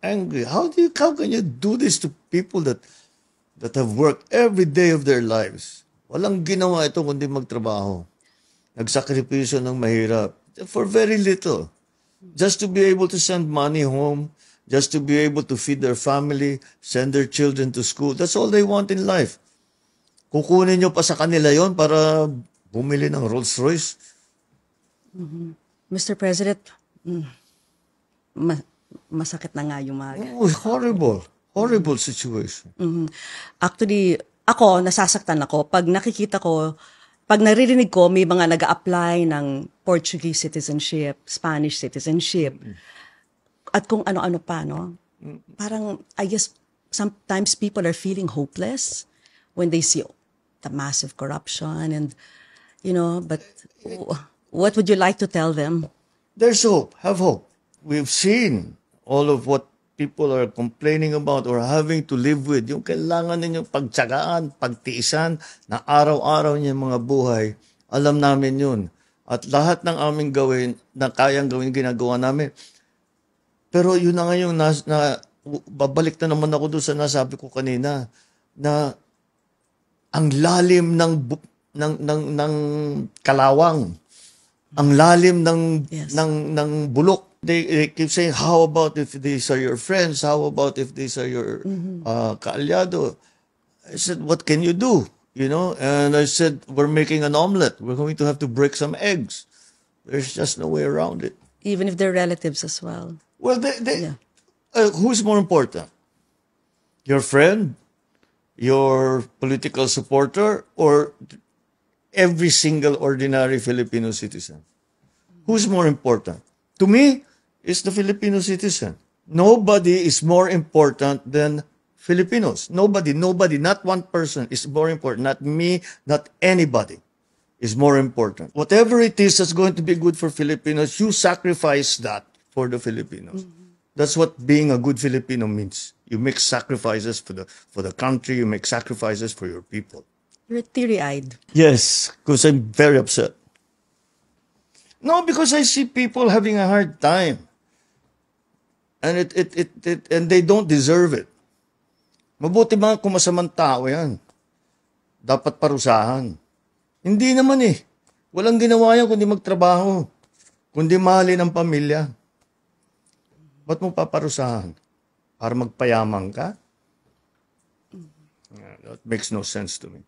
angry. How can you do this to people that have worked every day of their lives? Walang ginawa ito kundi magtrabaho. Nagsakripisyo ng mahirap for very little. Just to be able to send money home, just to be able to feed their family, send their children to school. That's all they want in life. Kukunin nyo pa sa kanila yon para bumili ng Rolls Royce. Mr. President, masakit na nga yung mga... Oh, horrible situation. Actually, ako, nasasaktan ako. Pag nakikita ko, pag naririnig ko, may mga nag-a-apply ng Portuguese citizenship, Spanish citizenship, at kung ano-ano pa, no? Parang, I guess, sometimes people are feeling hopeless when they see the massive corruption and, but what would you like to tell them? There's hope. Have hope. We've seen all of what people are complaining about or having to live with. Yung kailangan ninyong pagtsagaan, pagtiisan, na araw-araw niya mga buhay. Alam namin yun. At lahat ng aming gawin, na kayang gawin, ginagawa namin. Pero yun na nga yung babalik na naman ako doon sa nasabi ko kanina, na ang lalim ng kalawang, ang lalim ng bulok. They keep saying, how about if these are your friends? How about if these are your kaalyado? I said, what can you do? And I said, we're making an omelet. We're going to have to break some eggs. There's just no way around it. Even if they're relatives as well. Well, who's more important? Your friend? Your political supporter? Or every single ordinary Filipino citizen? Who's more important? To me, it's the Filipino citizen. Nobody is more important than Filipinos. Nobody, not one person is more important. Not me, not anybody is more important. Whatever it is that's going to be good for Filipinos, you sacrifice that for the Filipinos. That's what being a good Filipino means. You make sacrifices for the country. You make sacrifices for your people. You're teary-eyed. Yes, because I'm very upset. No, because I see people having a hard time. And and they don't deserve it. Mabuti mga kumasamang tao yan. Dapat parusahan. Hindi naman eh. Walang ginawa yan kundi magtrabaho. Kundi mahalin ang pamilya. Ba't mo paparusahan? Para magpayamang ka? That makes no sense to me.